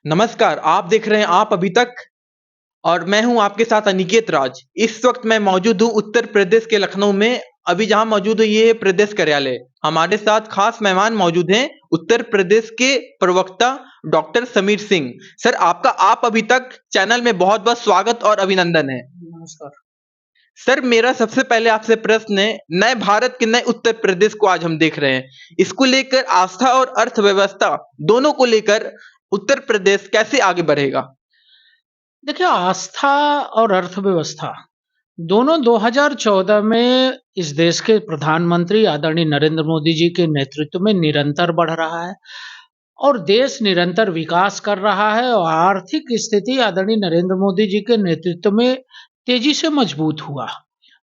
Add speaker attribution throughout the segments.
Speaker 1: नमस्कार, आप देख रहे हैं आप अभी तक और मैं हूँ आपके साथ अनिकेत राज। इस वक्त मैं मौजूद हूँ उत्तर प्रदेश के लखनऊ में। अभी जहाँ मौजूद हूँ ये है प्रदेश कार्यालय। हमारे साथ खास मेहमान मौजूद हैं उत्तर प्रदेश के प्रवक्ता डॉक्टर समीर सिंह। सर आपका आप अभी तक चैनल में बहुत-बहुत स्वागत और अभिनंदन है।
Speaker 2: नमस्कार।
Speaker 1: सर मेरा सबसे पहले आपसे प्रश्न है, नए भारत के नए उत्तर प्रदेश को आज हम देख रहे हैं। इसको लेकर आस्था और अर्थव्यवस्था दोनों को लेकर उत्तर प्रदेश कैसे आगे बढ़ेगा?
Speaker 2: देखिए, आस्था और अर्थव्यवस्था दोनों 2014 में इस देश के प्रधानमंत्री आदरणीय नरेंद्र मोदी जी के नेतृत्व में निरंतर बढ़ रहा है और देश निरंतर विकास कर रहा है और आर्थिक स्थिति आदरणीय नरेंद्र मोदी जी के नेतृत्व में तेजी से मजबूत हुआ।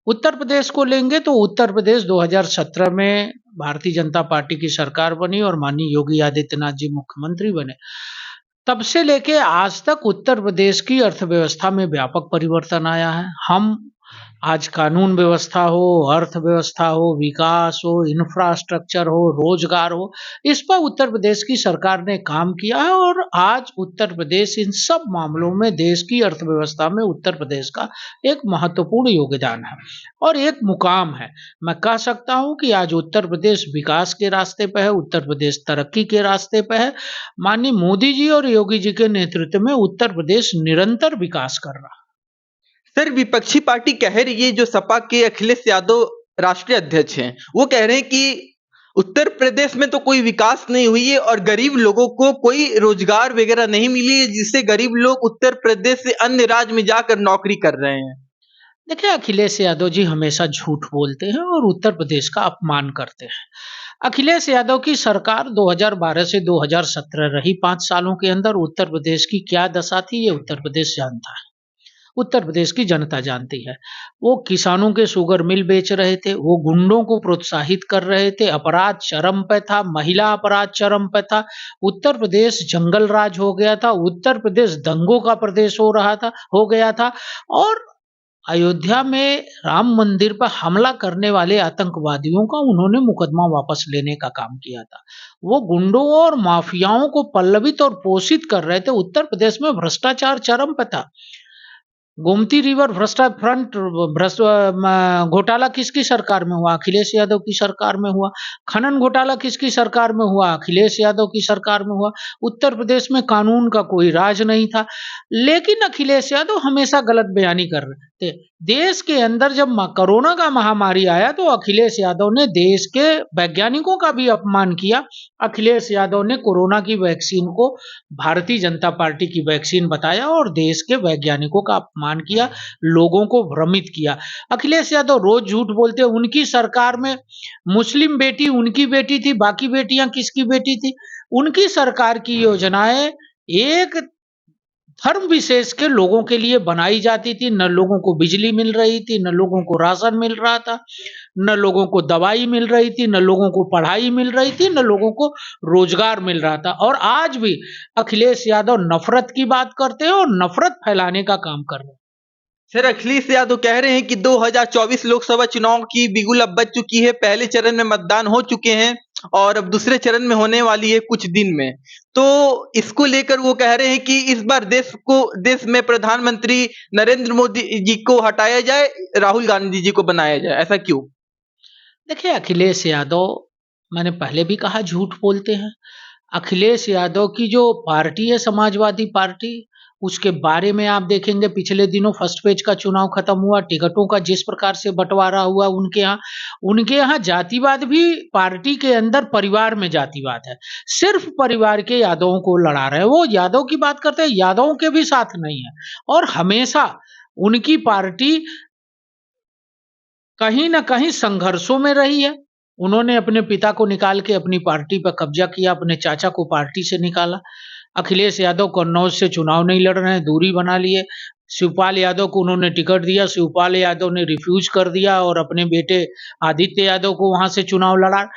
Speaker 2: उत्तर प्रदेश को लेंगे तो उत्तर प्रदेश 2017 में भारतीय जनता पार्टी की सरकार बनी और माननीय योगी आदित्यनाथ जी मुख्यमंत्री बने। तब से लेके आज तक उत्तर प्रदेश की अर्थव्यवस्था में व्यापक परिवर्तन आया है। हम आज कानून व्यवस्था हो, अर्थव्यवस्था हो, विकास हो, इंफ्रास्ट्रक्चर हो, रोजगार हो, इस पर उत्तर प्रदेश की सरकार ने काम किया है और आज उत्तर प्रदेश इन सब मामलों में देश की अर्थव्यवस्था में उत्तर प्रदेश का एक महत्वपूर्ण योगदान है और एक मुकाम है। मैं कह सकता हूं कि आज उत्तर प्रदेश विकास के रास्ते पे है, उत्तर प्रदेश तरक्की के रास्ते पे है। माननीय मोदी जी और योगी जी के नेतृत्व में उत्तर प्रदेश निरंतर विकास कर रहा है।
Speaker 1: सर विपक्षी पार्टी कह रही है जो सपा के अखिलेश यादव राष्ट्रीय अध्यक्ष हैं, वो कह रहे हैं कि उत्तर प्रदेश में तो कोई विकास नहीं हुई है और गरीब लोगों को कोई रोजगार वगैरह नहीं मिली है, जिससे गरीब लोग उत्तर प्रदेश से अन्य राज्य में जाकर नौकरी कर रहे हैं।
Speaker 2: देखिए, अखिलेश यादव जी हमेशा झूठ बोलते हैं और उत्तर प्रदेश का अपमान करते हैं। अखिलेश यादव की सरकार 2012 से 2017 रही। 5 सालों के अंदर उत्तर प्रदेश की क्या दशा थी, ये उत्तर प्रदेश जानता है। उत्तर प्रदेश की जनता जानती है। वो किसानों के शुगर मिल बेच रहे थे, वो गुंडों को प्रोत्साहित कर रहे थे, अपराध चरम पे था, महिला अपराध चरम पे था। उत्तर प्रदेश जंगल राज हो गया था, उत्तर प्रदेश दंगों का प्रदेश हो गया था और अयोध्या में राम मंदिर पर हमला करने वाले आतंकवादियों का उन्होंने मुकदमा वापस लेने का काम किया था। वो गुंडों और माफियाओं को पल्लवित और पोषित कर रहे थे। उत्तर प्रदेश में भ्रष्टाचार चरम पे था। गोमती रिवर घोटाला किसकी सरकार में हुआ? अखिलेश यादव की सरकार में हुआ। खनन घोटाला किसकी सरकार में हुआ? अखिलेश यादव की सरकार में हुआ। उत्तर प्रदेश में कानून का कोई राज नहीं था, लेकिन अखिलेश यादव हमेशा गलत बयानी कर रहे थे। देश के अंदर जब कोरोना का महामारी आया तो अखिलेश यादव ने देश के वैज्ञानिकों का भी अपमान किया। अखिलेश यादव ने कोरोना की वैक्सीन को भारतीय जनता पार्टी की वैक्सीन बताया और देश के वैज्ञानिकों का अपमान किया, लोगों को भ्रमित किया। अखिलेश यादव रोज झूठ बोलते हैं। उनकी सरकार में मुस्लिम बेटी उनकी बेटी थी, बाकी बेटियां किसकी बेटी थी? उनकी सरकार की योजनाएं एक धर्म विशेष के लोगों के लिए बनाई जाती थी। न लोगों को बिजली मिल रही थी, न लोगों को राशन मिल रहा था, न लोगों को दवाई मिल रही थी, न लोगों को पढ़ाई मिल रही थी, न लोगों को रोजगार मिल रहा था। और आज भी अखिलेश यादव नफरत की बात करते हैं और नफरत फैलाने का काम कर रहे हैं।
Speaker 1: सर अखिलेश यादव कह रहे हैं कि 2024 लोकसभा चुनाव की बिगुल अब बज चुकी है। पहले चरण में मतदान हो चुके हैं और अब दूसरे चरण में होने वाली है कुछ दिन में। तो इसको लेकर वो कह रहे हैं कि इस बार देश में प्रधानमंत्री नरेंद्र मोदी जी को हटाया जाए, राहुल गांधी जी को बनाया जाए। ऐसा क्यों?
Speaker 2: देखिए, अखिलेश यादव, मैंने पहले भी कहा, झूठ बोलते हैं। अखिलेश यादव की जो पार्टी है समाजवादी पार्टी, उसके बारे में आप देखेंगे पिछले दिनों फर्स्ट पेज का चुनाव खत्म हुआ, टिकटों का जिस प्रकार से बंटवारा हुआ उनके यहाँ जातिवाद भी, पार्टी के अंदर परिवार में जातिवाद है। सिर्फ परिवार के यादवों को लड़ा रहे हैं। वो यादव की बात करते हैं, यादवों के भी साथ नहीं है और हमेशा उनकी पार्टी कहीं न कहीं संघर्षों में रही है। उन्होंने अपने पिता को निकाल के अपनी पार्टी पर कब्जा किया, अपने चाचा को पार्टी से निकाला। अखिलेश यादव कन्नौज से चुनाव नहीं लड़ रहे हैं, दूरी बना लिए। शिवपाल यादव को उन्होंने टिकट दिया, शिवपाल यादव ने रिफ्यूज कर दिया और अपने बेटे आदित्य यादव को वहां से चुनाव लड़ा।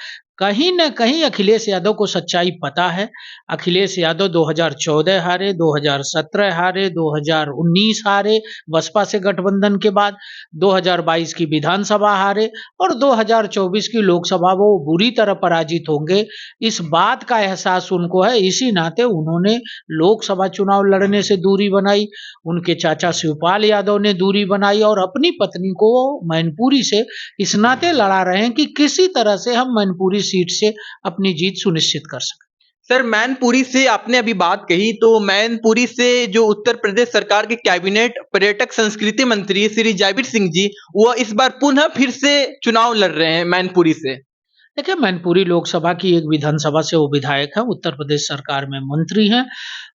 Speaker 2: कहीं न कहीं अखिलेश यादव को सच्चाई पता है। अखिलेश यादव 2014 हारे, 2017 हारे, 2019 हारे बसपा से गठबंधन के बाद, 2022 की विधानसभा हारे और 2024 की लोकसभा वो बुरी तरह पराजित होंगे। इस बात का एहसास उनको है, इसी नाते उन्होंने लोकसभा चुनाव लड़ने से दूरी बनाई। उनके चाचा शिवपाल यादव ने दूरी बनाई और अपनी पत्नी को मैनपुरी से इस नाते लड़ा रहे हैं कि किसी तरह से हम मैनपुरी सीट से अपनी जीत सुनिश्चित कर सकें।
Speaker 1: सर, मैनपुरी से आपने अभी बात कही, तो मैनपुरी से जो उत्तर प्रदेश सरकार के कैबिनेट पर्यटक संस्कृति मंत्री श्री जयवीर सिंह जी, वो इस बार पुनः फिर से चुनाव लड़ रहे हैं मैनपुरी से।
Speaker 2: देखिए, मैनपुरी लोकसभा की एक विधानसभा से वो विधायक हैं, उत्तर प्रदेश सरकार में मंत्री हैं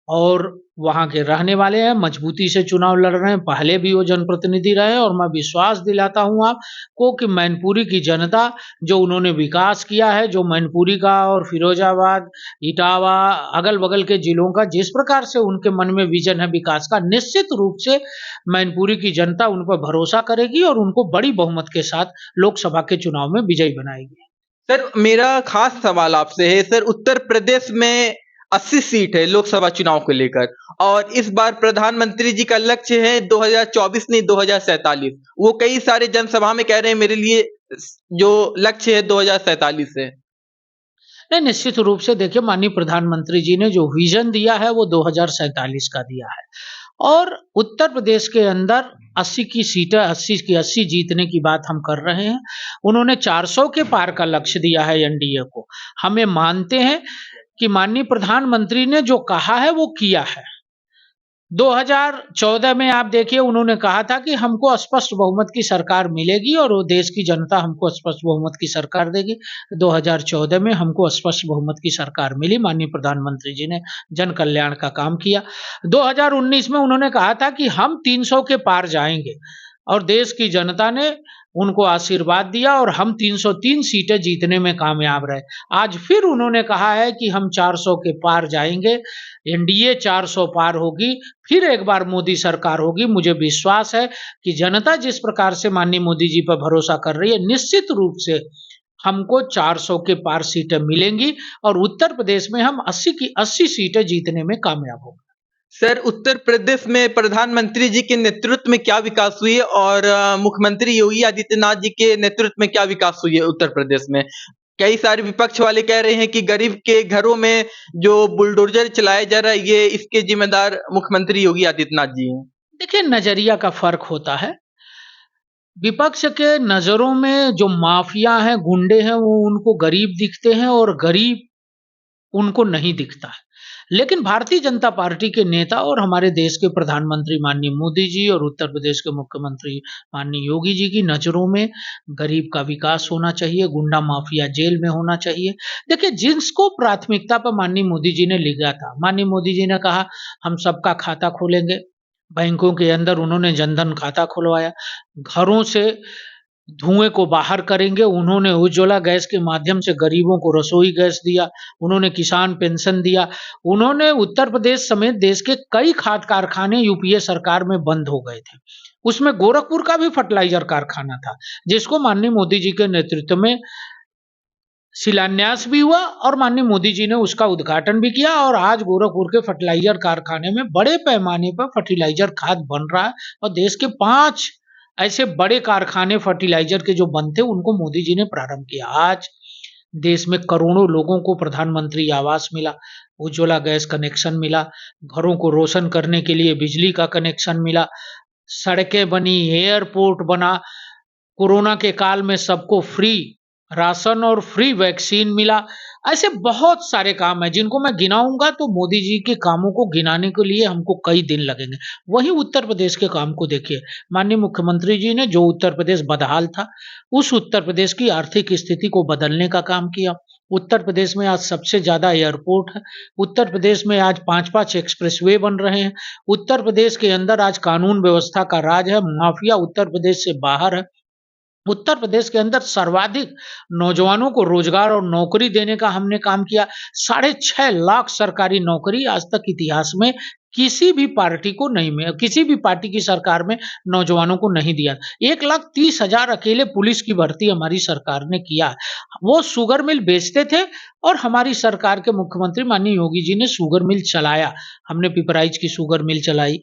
Speaker 2: और वहाँ के रहने वाले हैं, मजबूती से चुनाव लड़ रहे हैं। पहले भी वो जनप्रतिनिधि रहे हैं और मैं विश्वास दिलाता हूँ आपको कि मैनपुरी की जनता जो उन्होंने विकास किया है, जो मैनपुरी का और फिरोजाबाद, इटावा, अगल-बगल के जिलों का जिस प्रकार से उनके मन में विजन है विकास का, निश्चित रूप से मैनपुरी की जनता उन पर भरोसा करेगी और उनको बड़ी बहुमत के साथ लोकसभा के चुनाव में विजयी बनाएगी।
Speaker 1: सर, मेरा खास सवाल आपसे है सर, उत्तर प्रदेश में 80 सीट है लोकसभा चुनाव को लेकर, और इस बार प्रधानमंत्री जी का लक्ष्य है 2024 नहीं 2047। वो कई सारे जनसभा में कह रहे हैं मेरे लिए जो लक्ष्य है 2047 है।
Speaker 2: नहीं, निश्चित रूप से देखिए, माननीय प्रधानमंत्री जी ने जो विजन दिया है वो 2047 का दिया है और उत्तर प्रदेश के अंदर 80 की सीटें 80 की 80 जीतने की बात हम कर रहे हैं। उन्होंने 400 के पार का लक्ष्य दिया है एनडीए को। हमें मानते हैं कि माननीय प्रधानमंत्री ने जो कहा है वो किया है। 2014 में आप देखिए, उन्होंने कहा था कि हमको स्पष्ट बहुमत की सरकार मिलेगी और वो देश की जनता हमको स्पष्ट बहुमत की सरकार देगी। 2014 में हमको स्पष्ट बहुमत की सरकार मिली, माननीय प्रधानमंत्री जी ने जन कल्याण का काम किया। 2019 में उन्होंने कहा था कि हम 300 के पार जाएंगे और देश की जनता ने उनको आशीर्वाद दिया और हम 303 सीटें जीतने में कामयाब रहे। आज फिर उन्होंने कहा है कि हम 400 के पार जाएंगे, एनडीए 400 पार होगी, फिर एक बार मोदी सरकार होगी। मुझे विश्वास है कि जनता जिस प्रकार से माननीय मोदी जी पर भरोसा कर रही है, निश्चित रूप से हमको 400 के पार सीटें मिलेंगी और उत्तर प्रदेश में हम 80 की 80 सीटें जीतने में कामयाब होंगे।
Speaker 1: सर, उत्तर प्रदेश में प्रधानमंत्री जी के नेतृत्व में क्या विकास हुई है और मुख्यमंत्री योगी आदित्यनाथ जी के नेतृत्व में क्या विकास हुई है उत्तर प्रदेश में? कई सारे विपक्ष वाले कह रहे हैं कि गरीब के घरों में जो बुलडोजर चलाया जा रहा है, ये इसके जिम्मेदार मुख्यमंत्री योगी आदित्यनाथ जी हैं।
Speaker 2: देखिए, नजरिया का फर्क होता है। विपक्ष के नजरों में जो माफिया हैं, गुंडे हैं, वो उनको गरीब दिखते हैं और गरीब उनको नहीं दिखता है। लेकिन भारतीय जनता पार्टी के नेता और हमारे देश के प्रधानमंत्री माननीय मोदी जी और उत्तर प्रदेश के मुख्यमंत्री माननीय योगी जी की नजरों में गरीब का विकास होना चाहिए, गुंडा माफिया जेल में होना चाहिए। देखिए, जिसको प्राथमिकता पर माननीय मोदी जी ने लिखा था, माननीय मोदी जी ने कहा हम सबका खाता खोलेंगे, बैंकों के अंदर उन्होंने जनधन खाता खुलवाया, घरों से धुएँ को बाहर करेंगे। उन्होंने उज्ज्वला गैस के माध्यम से गरीबों को रसोई गैस दिया, उन्होंने किसान पेंशन दिया, उन्होंने उत्तर प्रदेश समेत देश के कई खाद कारखाने यूपीए सरकार में बंद हो गए थे। उसमें गोरखपुर का भी फर्टिलाइज़र कारखाना था, जिसको माननीय मोदी जी के नेतृत्व में शिलान्यास भी हुआ और माननीय मोदी जी ने उसका उद्घाटन भी किया और आज गोरखपुर के फर्टिलाइज़र कारखाने में बड़े पैमाने पर फर्टिलाइज़र खाद बन रहा है और देश के 5 ऐसे बड़े कारखाने फर्टिलाइज़र के जो बनते उनको मोदी जी ने प्रारंभ किया। आज देश में करोड़ों लोगों को प्रधानमंत्री आवास मिला, उज्ज्वला गैस कनेक्शन मिला, घरों को रोशन करने के लिए बिजली का कनेक्शन मिला, सड़कें बनी, एयरपोर्ट बना, कोरोना के काल में सबको फ्री राशन और फ्री वैक्सीन मिला। ऐसे बहुत सारे काम हैं जिनको मैं गिनाऊंगा तो मोदी जी के कामों को गिनाने के लिए हमको कई दिन लगेंगे। वहीं उत्तर प्रदेश के काम को देखिए, माननीय मुख्यमंत्री जी ने जो उत्तर प्रदेश बदहाल था, उस उत्तर प्रदेश की आर्थिक स्थिति को बदलने का काम किया। उत्तर प्रदेश में आज सबसे ज्यादा एयरपोर्ट है, उत्तर प्रदेश में आज 5-5 एक्सप्रेसवे बन रहे हैं, उत्तर प्रदेश के अंदर आज कानून व्यवस्था का राज है, माफिया उत्तर प्रदेश से बाहर है। उत्तर प्रदेश के अंदर सर्वाधिक नौजवानों को रोजगार और नौकरी देने का हमने काम किया। 6.5 लाख सरकारी नौकरी आज तक इतिहास में किसी भी पार्टी को नहीं मिला, किसी भी पार्टी की सरकार में नौजवानों को नहीं दिया। 1,30,000 अकेले पुलिस की भर्ती हमारी सरकार ने किया। वो शुगर मिल बेचते थे और हमारी सरकार के मुख्यमंत्री माननीय योगी जी ने शुगर मिल चलाया। हमने पिपराइच की शुगर मिल चलाई,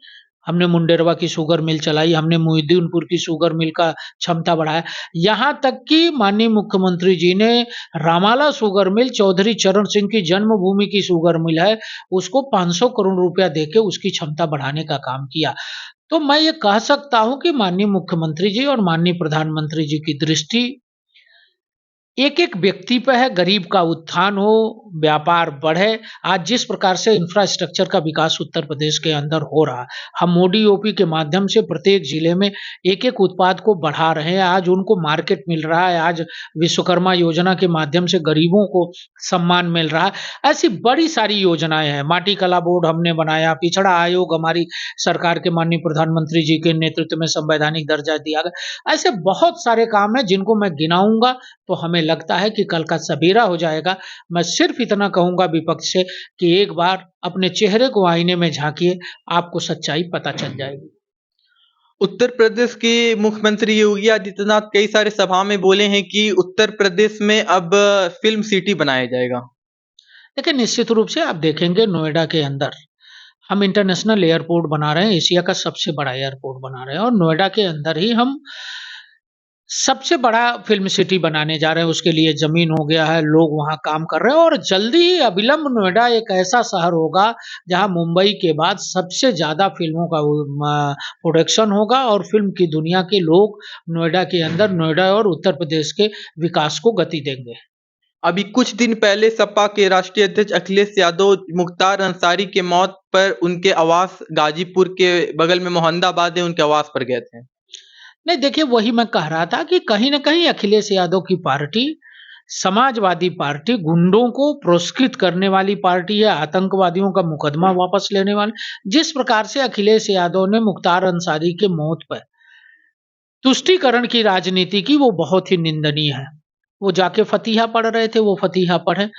Speaker 2: हमने मुंडेरवा की शुगर मिल चलाई, हमने मोहिउद्दीनपुर की शुगर मिल का क्षमता बढ़ाया। यहाँ तक कि माननीय मुख्यमंत्री जी ने रामाला शुगर मिल, चौधरी चरण सिंह की जन्मभूमि की शुगर मिल है, उसको 500 करोड़ रुपया देके उसकी क्षमता बढ़ाने का काम किया। तो मैं ये कह सकता हूँ कि माननीय मुख्यमंत्री जी और माननीय प्रधानमंत्री जी की दृष्टि एक-एक व्यक्ति पे है, गरीब का उत्थान हो, व्यापार बढ़े। आज जिस प्रकार से इंफ्रास्ट्रक्चर का विकास उत्तर प्रदेश के अंदर हो रहा, हम मोडी ओपी के माध्यम से प्रत्येक जिले में एक-एक उत्पाद को बढ़ा रहे हैं। आज उनको मार्केट मिल रहा है, आज विश्वकर्मा योजना के माध्यम से गरीबों को सम्मान मिल रहा है। ऐसी बड़ी सारी योजनाएँ हैं। माटी कला बोर्ड हमने बनाया, पिछड़ा आयोग हमारी सरकार के माननीय प्रधानमंत्री जी के नेतृत्व में संवैधानिक दर्जा दिया गया। ऐसे बहुत सारे काम हैं जिनको मैं गिनाऊँगा तो हमें लगता है कि कल का सवेरा हो जाएगा। मैं सिर्फ इतना कहूँगा विपक्ष से कि एक बार अपने चेहरे को आईने में झाँकिए, आपको सच्चाई पता चल जाएगी।
Speaker 1: उत्तर प्रदेश के मुख्यमंत्री योगी आदित्यनाथ कई सारे सभा में बोले हैं कि उत्तर प्रदेश में अब फिल्म सिटी बनाया जाएगा।
Speaker 2: देखिए, निश्चित रूप से आप देखेंगे नोएडा के अंदर हम इंटरनेशनल एयरपोर्ट बना रहे हैं, एशिया का सबसे बड़ा एयरपोर्ट बना रहे हैं और नोएडा के अंदर ही हम सबसे बड़ा फ़िल्म सिटी बनाने जा रहे हैं, उसके लिए ज़मीन हो गया है, लोग वहाँ काम कर रहे हैं और जल्दी ही अविलंब नोएडा एक ऐसा शहर होगा, जहाँ मुंबई के बाद सबसे ज़्यादा फ़िल्मों का प्रोडक्शन होगा और फ़िल्म की दुनिया के लोग नोएडा के अंदर, नोएडा और उत्तर प्रदेश के विकास को गति देंगे।
Speaker 1: अभी कुछ दिन पहले सपा के राष्ट्रीय अध्यक्ष अखिलेश यादव मुख्तार अंसारी के मौत पर उनके आवास गाजीपुर के बगल में मोहम्मदाबाद है, उनके आवास पर गए थे।
Speaker 2: नहीं देखिए, वही मैं कह रहा था कि कहीं न कहीं अखिलेश यादव की पार्टी, समाजवादी पार्टी, गुंडों को पुरस्कृत करने वाली पार्टी है, आतंकवादियों का मुकदमा वापस लेने वाली। जिस प्रकार से अखिलेश यादव ने मुख्तार अंसारी के मौत पर तुष्टीकरण की राजनीति की, वो बहुत ही निंदनीय है। वो जाके फतीहा पढ़ रहे थे, वो फतीहा पढ़े।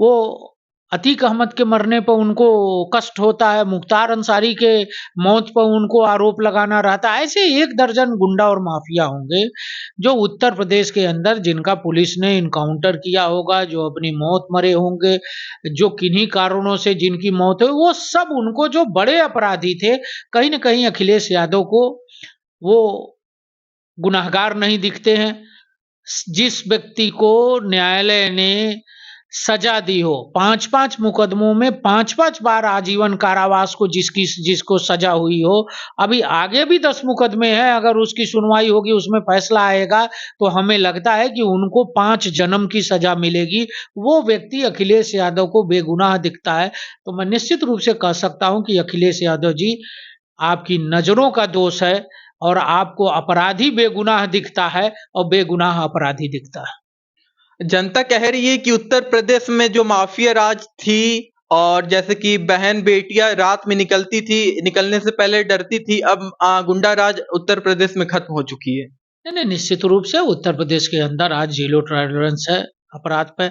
Speaker 2: वो अतीक अहमद के मरने पर उनको कष्ट होता है, मुख्तार अंसारी के मौत पर उनको आरोप लगाना रहता है। ऐसे 1 दर्जन गुंडा और माफिया होंगे, जो उत्तर प्रदेश के अंदर जिनका पुलिस ने एनकाउंटर किया होगा, जो अपनी मौत मरे होंगे, जो किन्हीं कारणों से जिनकी मौत हुई, वो सब उनको जो बड़े अपराधी थे, कहीं न कहीं अखिलेश यादव को वो गुनहगार नहीं दिखते हैं। जिस व्यक्ति को न्यायालय ने सजा दी हो, 5-5 मुकदमों में 5-5 बार आजीवन कारावास को जिसको सजा हुई हो, अभी आगे भी 10 मुकदमे हैं, अगर उसकी सुनवाई होगी, उसमें फैसला आएगा, तो हमें लगता है कि उनको 5 जन्म की सजा मिलेगी। वो व्यक्ति अखिलेश यादव को बेगुनाह दिखता है, तो मैं निश्चित रूप से कह सकता हूँ कि अखिलेश यादव जी, आपकी नज़रों का दोष है और आपको अपराधी बेगुनाह दिखता है और बेगुनाह अपराधी दिखता है।
Speaker 1: जनता कह रही है कि उत्तर प्रदेश में जो माफिया राज थी और जैसे कि बहन बेटियां रात में निकलती थी, निकलने से पहले डरती थी, अब गुंडा राज उत्तर प्रदेश में खत्म हो चुकी है।
Speaker 2: नहीं, नहीं, निश्चित रूप से उत्तर प्रदेश के अंदर आज ज़ीरो टॉलरेंस है अपराध पे।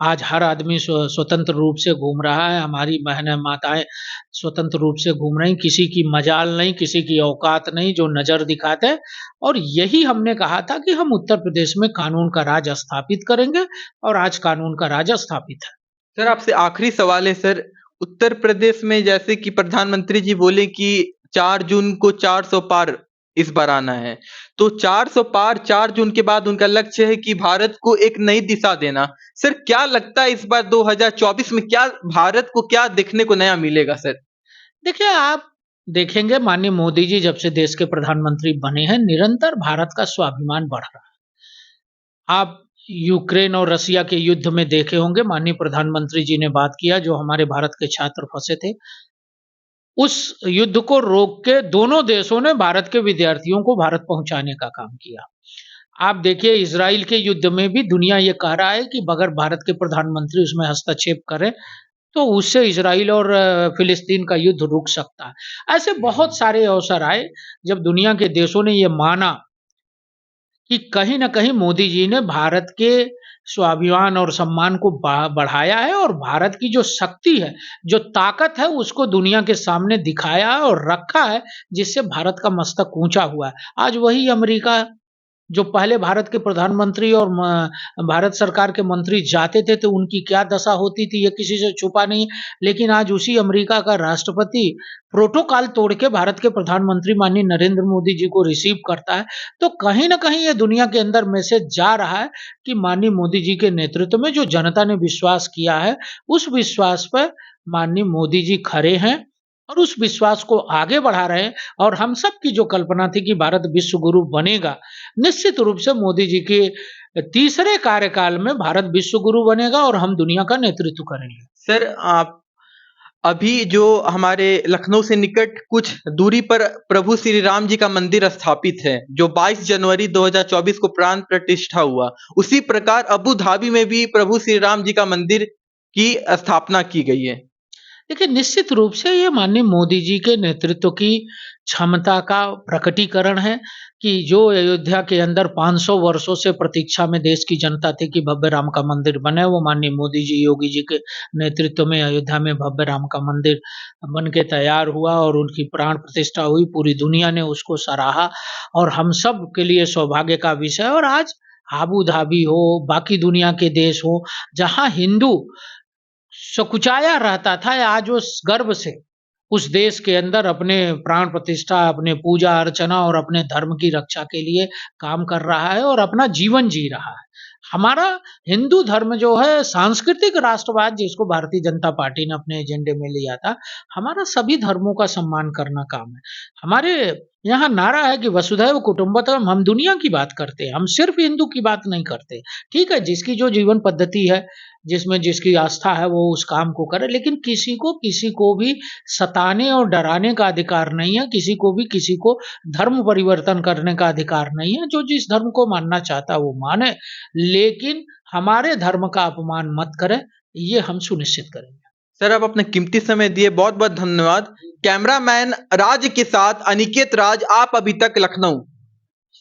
Speaker 2: आज हर आदमी स्वतंत्र रूप से घूम रहा है, हमारी बहनें, माताएँ स्वतंत्र रूप से घूम रही, किसी की मजाल नहीं, किसी की औकात नहीं, जो नज़र दिखाते हैं और यही हमने कहा था कि हम उत्तर प्रदेश में कानून का राज स्थापित करेंगे और आज कानून का राज स्थापित है।
Speaker 1: सर, आपसे आखिरी सवाल है सर, उत्तर प्रदेश में जैसे कि प्रधानमंत्री जी बोले कि 4 जून को 400 पार इस बार आना है, तो 400 पार 4 जून के बाद उनका लक्ष्य है कि भारत को एक नई दिशा देना। सर, क्या लगता है इस बार 2024 में क्या भारत को क्या देखने को नया मिलेगा सर?
Speaker 2: देखिए, आप देखेंगे माननीय मोदी जी जब से देश के प्रधानमंत्री बने हैं, निरंतर भारत का स्वाभिमान बढ़ रहा है। आप यूक्रेन और रसिया के युद्ध में देखे होंगे, माननीय प्रधानमंत्री जी ने बात किया, जो हमारे भारत के छात्र फंसे थे। उस युद्ध को रोक के दोनों देशों ने भारत के विद्यार्थियों को भारत पहुंचाने का काम किया। आप देखिए, इजराइल के युद्ध में भी दुनिया ये कह रहा है कि अगर भारत के प्रधानमंत्री उसमें हस्तक्षेप करें, तो उससे इजराइल और फिलिस्तीन का युद्ध रुक सकता है। ऐसे बहुत सारे अवसर आए, जब दुनिया के देशों ने ये माना कि कहीं न कहीं मोदी जी ने भारत के स्वाभिमान और सम्मान को बढ़ाया है और भारत की जो शक्ति है, जो ताकत है उसको दुनिया के सामने दिखाया है और रखा है, जिससे भारत का मस्तक ऊँचा हुआ है। आज वही अमेरिका जो पहले भारत के प्रधानमंत्री और भारत सरकार के मंत्री जाते थे तो उनकी क्या दशा होती थी ये किसी से छुपा नहीं है। लेकिन आज उसी अमेरिका का राष्ट्रपति प्रोटोकॉल तोड़ के भारत के प्रधानमंत्री माननीय नरेंद्र मोदी जी को रिसीव करता है। तो कहीं न कहीं ये दुनिया के अंदर मैसेज जा रहा है कि माननीय मोदी जी के नेतृत्व में जो जनता ने विश्वास किया है, उस विश्वास पर माननीय मोदी जी खरे हैं और उस विश्वास को आगे बढ़ा रहे हैं। और हम सब की जो कल्पना थी कि भारत विश्व गुरु बनेगा, निश्चित रूप से मोदी जी के तीसरे कार्यकाल में भारत विश्व गुरु बनेगा और हम दुनिया का नेतृत्व करेंगे।
Speaker 1: सर, आप अभी जो हमारे लखनऊ से निकट कुछ दूरी पर प्रभु श्री राम जी का मंदिर स्थापित है, जो 22 जनवरी 2024 को प्राण प्रतिष्ठा हुआ, उसी प्रकार अबू धाबी में भी प्रभु श्री राम जी का मंदिर की स्थापना की गई है।
Speaker 2: देखिए, निश्चित रूप से ये माननीय मोदी जी के नेतृत्व की क्षमता का प्रकटीकरण है कि जो अयोध्या के अंदर 500 वर्षों से प्रतीक्षा में देश की जनता थी कि भव्य राम का मंदिर बने, वो माननीय मोदी जी, योगी जी के नेतृत्व में अयोध्या में भव्य राम का मंदिर बन के तैयार हुआ और उनकी प्राण प्रतिष्ठा हुई। पूरी दुनिया ने उसको सराहा और हम सब के लिए सौभाग्य का विषय है। और आज आबू धाबी हो, बाकी दुनिया के देश हो, जहाँ हिंदू सकुचाया रहता था, आज वो गर्व से उस देश के अंदर अपने प्राण प्रतिष्ठा, अपने पूजा अर्चना और अपने धर्म की रक्षा के लिए काम कर रहा है और अपना जीवन जी रहा है। हमारा हिंदू धर्म जो है सांस्कृतिक राष्ट्रवाद जिसको भारतीय जनता पार्टी ने अपने एजेंडे में लिया था, हमारा सभी धर्मों का सम्मान करना काम है। हमारे यहाँ नारा है कि वसुधैव कुटुंबकम, हम दुनिया की बात करते हैं, हम सिर्फ हिंदू की बात नहीं करते। ठीक है, जिसकी जो जीवन पद्धति है, जिसमें जिसकी आस्था है वो उस काम को करे, लेकिन किसी को भी सताने और डराने का अधिकार नहीं है, किसी को भी किसी को धर्म परिवर्तन करने का अधिकार नहीं है। जो जिस धर्म को मानना चाहता है वो माने, लेकिन हमारे धर्म का अपमान मत करे, ये हम सुनिश्चित करेंगे।
Speaker 1: सर, आप अपना कीमती समय दिए, बहुत बहुत धन्यवाद। कैमरामैन राज के साथ अनिकेत राज, आप अभी तक लखनऊ।